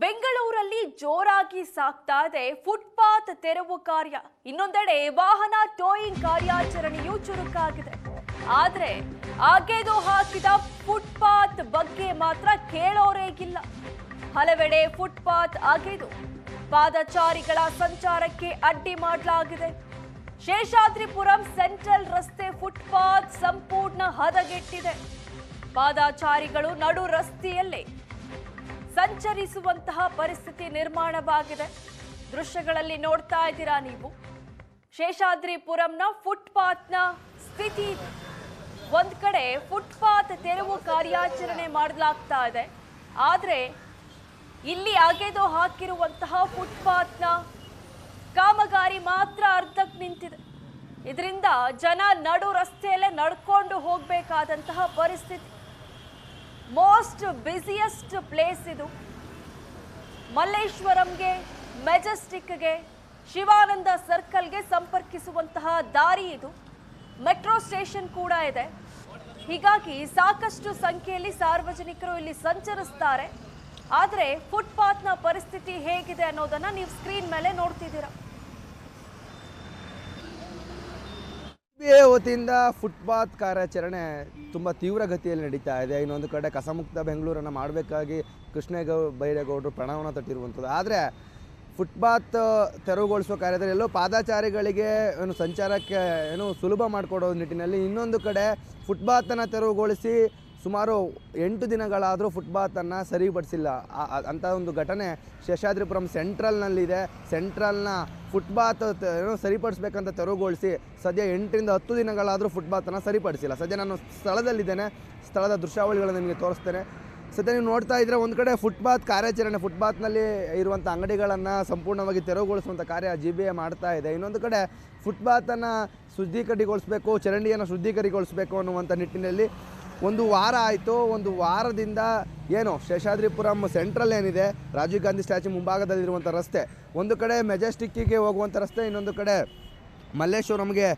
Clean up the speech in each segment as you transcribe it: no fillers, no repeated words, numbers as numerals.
ಬೆಂಗಳೂರಲ್ಲಿ ಜೋರಾಗಿ ಸಾಗ್ತಾ ಇದೆ ಫುಟ್ಪಾತ್ ತೆರವು ಕಾರ್ಯ. ಇನ್ನೊಂದೆಡೆ ವಾಹನ ಟೋಯಿಂಗ್ ಕಾರ್ಯಾಚರಣೆಯೂ ಚುರುಕಾಗಿದೆ. ಆದ್ರೆ ಅಗೆದು ಹಾಕಿದ ಫುಟ್ಪಾತ್ ಬಗ್ಗೆ ಮಾತ್ರ ಕೇಳೋರೇ ಇಲ್ಲ. ಹಲವೆಡೆ ಫುಟ್ಪಾತ್ ಅಗೆದು ಪಾದಚಾರಿಗಳ ಸಂಚಾರಕ್ಕೆ ಅಡ್ಡಿ ಮಾಡಲಾಗಿದೆ. ಶೇಷಾದ್ರಿಪುರಂ ಸೆಂಟ್ರಲ್ ರಸ್ತೆ ಫುಟ್ಪಾತ್ ಸಂಪೂರ್ಣ ಹದಗೆಟ್ಟಿದೆ. ಪಾದಚಾರಿಗಳು ನಡು ರಸ್ತೆಯಲ್ಲೇ ಸಂಚರಿಸುವಂತಹ ಪರಿಸ್ಥಿತಿ ನಿರ್ಮಾಣವಾಗಿದೆ. ದೃಶ್ಯಗಳಲ್ಲಿ ನೋಡ್ತಾ ಇದ್ದೀರಾ ನೀವು. ಶೇಷಾದ್ರಿಪುರಂನ ಫುಟ್ಪಾತ್ನ ಸ್ಥಿತಿ. ಒಂದ್ ಕಡೆ ಫುಟ್ಪಾತ್ ತೆರವು ಕಾರ್ಯಾಚರಣೆ ಮಾಡಲಾಗ್ತಾ ಇದೆ, ಆದ್ರೆ ಇಲ್ಲಿ ಅಗೆದು ಹಾಕಿರುವಂತಹ ಫುಟ್ಪಾತ್ನ ಕಾಮಗಾರಿ ಮಾತ್ರ ಅರ್ಧಕ್ಕೆ ನಿಂತಿದೆ. ಇದರಿಂದ ಜನ ನಡು ರಸ್ತೆಯಲ್ಲೇ ನಡ್ಕೊಂಡು ಹೋಗಬೇಕಾದಂತಹ ಪರಿಸ್ಥಿತಿ. ಮೋಸ್ಟ್ ಬ್ಯುಸಿಯೆಸ್ಟ್ ಪ್ಲೇಸ್ ಇದು. ಮಲ್ಲೇಶ್ವರಂಗೆ, ಮೆಜೆಸ್ಟಿಕ್ಗೆ, ಶಿವಾನಂದ ಸರ್ಕಲ್ಗೆ ಸಂಪರ್ಕಿಸುವಂತಹ ದಾರಿ ಇದು. ಮೆಟ್ರೋ ಸ್ಟೇಷನ್ ಕೂಡ ಇದೆ. ಹೀಗಾಗಿ ಸಾಕಷ್ಟು ಸಂಖ್ಯೆಯಲ್ಲಿ ಸಾರ್ವಜನಿಕರು ಇಲ್ಲಿ ಸಂಚರಿಸ್ತಾರೆ. ಆದರೆ ಫುಟ್ಪಾತ್ನ ಪರಿಸ್ಥಿತಿ ಹೇಗಿದೆ ಅನ್ನೋದನ್ನ ನೀವು ಸ್ಕ್ರೀನ್ ಮೇಲೆ ನೋಡ್ತಿದ್ದೀರಾ. ವತಿಯಿಂದ ಫುಟ್ಪಾತ್ ಕಾರ್ಯಾಚರಣೆ ತುಂಬ ತೀವ್ರಗತಿಯಲ್ಲಿ ನಡೀತಾ ಇದೆ. ಇನ್ನೊಂದು ಕಡೆ ಕಸಮುಕ್ತ ಬೆಂಗಳೂರನ್ನು ಮಾಡಬೇಕಾಗಿ ಬೈರೇಗೌಡರು ಪ್ರಣವನ ತಟ್ಟಿರುವಂಥದ್ದು. ಆದರೆ ಫುಟ್ಪಾತ್ ತೆರವುಗೊಳಿಸುವ ಕಾರ್ಯದಲ್ಲಿ ಎಲ್ಲೋ ಪಾದಚಾರಿಗಳಿಗೆ ಸಂಚಾರಕ್ಕೆ ಸುಲಭ ಮಾಡಿಕೊಡೋ ನಿಟ್ಟಿನಲ್ಲಿ ಇನ್ನೊಂದು ಕಡೆ ಫುಟ್ಪಾತನ್ನು ತೆರವುಗೊಳಿಸಿ ಸುಮಾರು 8 ದಿನಗಳಾದರೂ ಫುಟ್ಪಾತನ್ನು ಸರಿಪಡಿಸಿಲ್ಲ. ಅಂಥ ಒಂದು ಘಟನೆ ಶೇಷಾದ್ರಿಪುರಂ ಸೆಂಟ್ರಲ್ನಲ್ಲಿದೆ. ಸೆಂಟ್ರಲ್ನ ಫುಟ್ಪಾತ್ ಸರಿಪಡಿಸ್ಬೇಕಂತ ತೆರವುಗೊಳಿಸಿ ಸದ್ಯ 8ರಿಂದ 10 ದಿನಗಳಾದರೂ ಫುಟ್ಪಾತನ್ನು ಸರಿಪಡಿಸಿಲ್ಲ. ಸದ್ಯ ನಾನು ಸ್ಥಳದಲ್ಲಿದ್ದೇನೆ, ಸ್ಥಳದ ದೃಶ್ಯಾವಳಿಗಳನ್ನು ನಿಮಗೆ ತೋರಿಸ್ತೇನೆ. ಸದ್ಯ ನೀವು ನೋಡ್ತಾ ಇದ್ದರೆ ಒಂದು ಕಡೆ ಫುಟ್ಪಾತ್ ಕಾರ್ಯಾಚರಣೆ, ಫುಟ್ಪಾತ್ನಲ್ಲಿ ಇರುವಂಥ ಅಂಗಡಿಗಳನ್ನು ಸಂಪೂರ್ಣವಾಗಿ ತೆರವುಗೊಳಿಸುವಂಥ ಕಾರ್ಯ GBA ಮಾಡ್ತಾ ಇದೆ. ಇನ್ನೊಂದು ಕಡೆ ಫುಟ್ಪಾತನ್ನು ಶುದ್ಧೀಕರಣಗೊಳಿಸಬೇಕು, ಚರಂಡಿಯನ್ನು ಶುದ್ಧೀಕರಣಗೊಳಿಸಬೇಕು ಅನ್ನುವಂಥ ನಿಟ್ಟಿನಲ್ಲಿ ಒಂದು ವಾರ ಆಯಿತು. ಒಂದು ವಾರದಿಂದ ಶೇಷಾದ್ರಿಪುರಂ ಸೆಂಟ್ರಲ್ ಏನಿದೆ, ರಾಜೀವ್ ಗಾಂಧಿ ಸ್ಟ್ಯಾಚ್ಯೂ ಮುಂಭಾಗದಲ್ಲಿರುವಂಥ ರಸ್ತೆ, ಒಂದು ಕಡೆ ಮೆಜೆಸ್ಟಿಕ್ಕಿಗೆ ಹೋಗುವಂಥ ರಸ್ತೆ, ಇನ್ನೊಂದು ಕಡೆ ಮಲ್ಲೇಶ್ವರಂಗೆ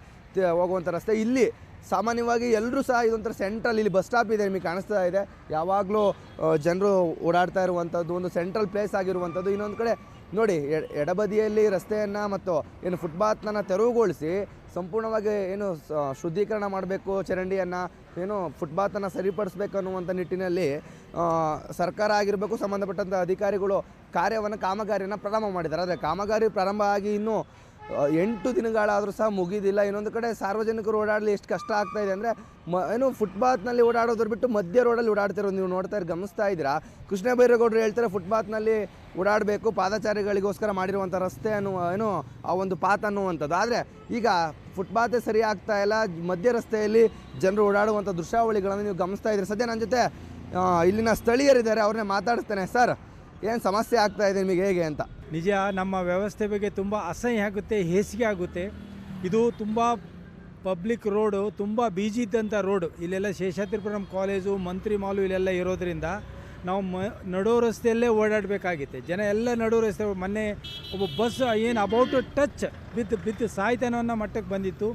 ಹೋಗುವಂಥ ರಸ್ತೆ. ಇಲ್ಲಿ ಸಾಮಾನ್ಯವಾಗಿ ಎಲ್ಲರೂ ಸಹ ಇದೊಂಥರ ಸೆಂಟ್ರಲ್, ಇಲ್ಲಿ ಬಸ್ ಸ್ಟಾಪ್ ಇದೆ, ನಿಮಗೆ ಕಾಣಿಸ್ತಾ ಇದೆ, ಯಾವಾಗಲೂ ಜನರು ಓಡಾಡ್ತಾ ಇರುವಂಥದ್ದು ಒಂದು ಸೆಂಟ್ರಲ್ ಪ್ಲೇಸ್ ಆಗಿರುವಂಥದ್ದು. ಇನ್ನೊಂದು ಕಡೆ ನೋಡಿ, ಎಡಬದಿಯಲ್ಲಿ ರಸ್ತೆಯನ್ನು ಮತ್ತು ಫುಟ್ಪಾತ್ನ ತೆರವುಗೊಳಿಸಿ ಸಂಪೂರ್ಣವಾಗಿ ಶುದ್ಧೀಕರಣ ಮಾಡಬೇಕು, ಚರಂಡಿಯನ್ನು ಫುಟ್ಪಾತನ್ನು ಸರಿಪಡಿಸ್ಬೇಕು ಅನ್ನುವಂಥ ನಿಟ್ಟಿನಲ್ಲಿ ಸರ್ಕಾರ ಆಗಿರಬೇಕು, ಸಂಬಂಧಪಟ್ಟಂಥ ಅಧಿಕಾರಿಗಳು ಕಾಮಗಾರಿಯನ್ನು ಪ್ರಾರಂಭ ಮಾಡಿದ್ದಾರೆ. ಆದರೆ ಕಾಮಗಾರಿ ಪ್ರಾರಂಭ ಆಗಿ ಇನ್ನೂ 8 ದಿನಗಳಾದರೂ ಸಹ ಮುಗಿದಿಲ್ಲ. ಇನ್ನೊಂದು ಕಡೆ ಸಾರ್ವಜನಿಕರು ಓಡಾಡಲಿ ಎಷ್ಟು ಕಷ್ಟ ಆಗ್ತಾ ಇದೆ ಅಂದರೆ ಫುಟ್ಪಾತ್ನಲ್ಲಿ ಓಡಾಡೋದ್ರ ಬಿಟ್ಟು ಮಧ್ಯ ರೋಡಲ್ಲಿ ಓಡಾಡ್ತಿರೋದು ನೀವು ನೋಡ್ತಾ ಗಮನಿಸ್ತಾ ಇದ್ದೀರಾ. ಕೃಷ್ಣ ಬೈರೇಗೌಡರು ಹೇಳ್ತಾರೆ ಫುಟ್ಪಾತ್ನಲ್ಲಿ ಓಡಾಡಬೇಕು, ಪಾದಚಾರಿಗಳಿಗೋಸ್ಕರ ಮಾಡಿರುವಂಥ ರಸ್ತೆ ಆ ಒಂದು ಪಾತ್ ಅನ್ನುವಂಥದ್ದು. ಆದರೆ ಈಗ ಫುಟ್ಪಾತೇ ಸರಿ ಆಗ್ತಾ ಇಲ್ಲ, ಮಧ್ಯ ರಸ್ತೆಯಲ್ಲಿ ಜನರು ಓಡಾಡುವಂಥ ದೃಶ್ಯಾವಳಿಗಳನ್ನು ನೀವು ಗಮನಿಸ್ತಾ ಇದ್ದೀರಿ. ಸದ್ಯ ನನ್ನ ಜೊತೆ ಇಲ್ಲಿನ ಸ್ಥಳೀಯರಿದ್ದಾರೆ, ಅವ್ರನ್ನೇ ಮಾತಾಡಿಸ್ತೇನೆ. ಸರ್, ಏನು ಸಮಸ್ಯೆ ಆಗ್ತಾ ಇದೆ ನಿಮಗೆ, ಹೇಗೆ ಅಂತ? ನಿಜ, ನಮ್ಮ ವ್ಯವಸ್ಥೆ ಬಗ್ಗೆ ತುಂಬ ಅಸಹ್ಯ ಆಗುತ್ತೆ, ಹೇಸಿಗೆ ಆಗುತ್ತೆ. ಇದು ತುಂಬ ಪಬ್ಲಿಕ್ ರೋಡು, ತುಂಬ ಬಿಜಿ ಇದ್ದಂಥ ರೋಡು. ಇಲ್ಲೆಲ್ಲ ಶೇಷಾದ್ರಿಪುರಂ ಕಾಲೇಜು, ಮಂತ್ರಿ ಮಾಲು ಇಲ್ಲೆಲ್ಲ ಇರೋದರಿಂದ ನಾವು ನಡು ರಸ್ತೆಯಲ್ಲೇ ಓಡಾಡಬೇಕಾಗಿತ್ತೆ. ಜನ ಎಲ್ಲ ನಡು ರಸ್ತೆ. ಮೊನ್ನೆ ಒಬ್ಬ ಬಸ್ ಅಬೌಟ್ ಟು ಟಚ್ ಬಿದ್ದು ಸಾಯ್ತಾನೋ ಅನ್ನೋ ಮಟ್ಟಕ್ಕೆ ಬಂದಿತ್ತು.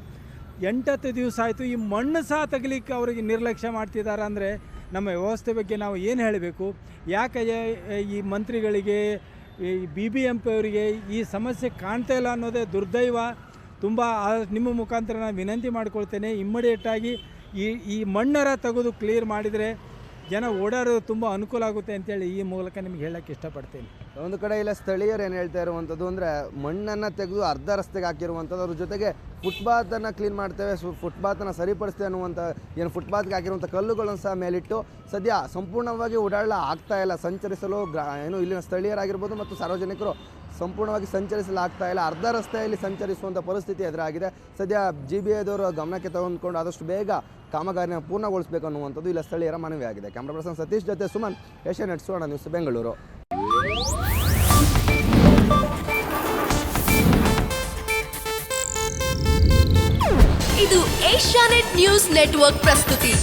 8-10 ದಿವಸ ಆಯಿತು. ಈ ಮಣ್ಣು ಸಹ ತಗಲಿಕ್ಕೆ ಅವರಿಗೆ ನಿರ್ಲಕ್ಷ್ಯ ಮಾಡ್ತಿದ್ದಾರೆ. ಅಂದರೆ ನಮ್ಮ ವ್ಯವಸ್ಥೆ ಬಗ್ಗೆ ನಾವು ಏನು ಹೇಳಬೇಕು? ಯಾಕೆ ಈ ಮಂತ್ರಿಗಳಿಗೆ, ಈ BBMP ಅವರಿಗೆ ಈ ಸಮಸ್ಯೆ ಕಾಣ್ತಾ ಇಲ್ಲ ಅನ್ನೋದೇ ದುರ್ದೈವ. ತುಂಬ ನಿಮ್ಮ ಮುಖಾಂತರ ನಾನು ವಿನಂತಿ ಮಾಡ್ಕೊಳ್ತೇನೆ, ಇಮ್ಮಿಡಿಯೇಟಾಗಿ ಈ ಮಣ್ಣರ ತೆಗೆದು ಕ್ಲಿಯರ್ ಮಾಡಿದರೆ ಜನ ಓಡಾಡೋದು ತುಂಬ ಅನುಕೂಲ ಆಗುತ್ತೆ ಅಂತೇಳಿ ಈ ಮೂಲಕ ನಿಮ್ಗೆ ಹೇಳೋಕ್ಕೆ ಇಷ್ಟಪಡ್ತೇನೆ. ಒಂದು ಕಡೆ ಇಲ್ಲ ಸ್ಥಳೀಯರು ಏನು ಹೇಳ್ತಾ ಇರುವಂಥದ್ದು ಅಂದರೆ ಮಣ್ಣನ್ನು ತೆಗೆದು ಅರ್ಧ ರಸ್ತೆಗೆ ಹಾಕಿರುವಂಥದ್ದು, ಅದ್ರ ಜೊತೆಗೆ ಫುಟ್ಪಾತನ್ನು ಕ್ಲೀನ್ ಮಾಡ್ತೇವೆ, ಫುಟ್ಪಾತನ್ನು ಸರಿಪಡಿಸ್ತೇವೆ ಅನ್ನುವಂಥ ಫುಟ್ಪಾತ್ಗೆ ಹಾಕಿರುವಂಥ ಕಲ್ಲುಗಳನ್ನು ಸಹ ಮೇಲಿಟ್ಟು ಸದ್ಯ ಸಂಪೂರ್ಣವಾಗಿ ಓಡಾಡಲು ಆಗ್ತಾ ಇಲ್ಲ. ಸಂಚರಿಸಲು ಇಲ್ಲಿನ ಸ್ಥಳೀಯರಾಗಿರ್ಬೋದು ಮತ್ತು ಸಾರ್ವಜನಿಕರು ಸಂಪೂರ್ಣವಾಗಿ ಸಂಚರಿಸಲಾಗ್ತಾ ಇಲ್ಲ. ಅರ್ಧ ರಸ್ತೆಯಲ್ಲಿ ಸಂಚರಿಸುವಂಥ ಪರಿಸ್ಥಿತಿ ಎದುರಾಗಿದೆ. ಸದ್ಯ GBAದವರು ಗಮನಕ್ಕೆ ತೆಗೆದುಕೊಂಡು ಆದಷ್ಟು ಬೇಗ ಕಾಮಗಾರಿನ ಪೂರ್ಣಗೊಳಿಸಬೇಕು ಅನ್ನುವಂಥದ್ದು ಇಲ್ಲ ಸ್ಥಳೀಯರ ಮನವಿ ಆಗಿದೆ. ಕ್ಯಾಮ್ರಾ ಪರ್ಸನ್ ಸತೀಶ್ ಜೊತೆ ಸುಮನ್, ಏಷ್ಯಾನೆಟ್ ಸುವರ್ಣ ನ್ಯೂಸ್, ಬೆಂಗಳೂರು. ಇದು ಏಷ್ಯಾನೆಟ್ ನ್ಯೂಸ್ ನೆಟ್ವರ್ಕ್ ಪ್ರಸ್ತುತಿ.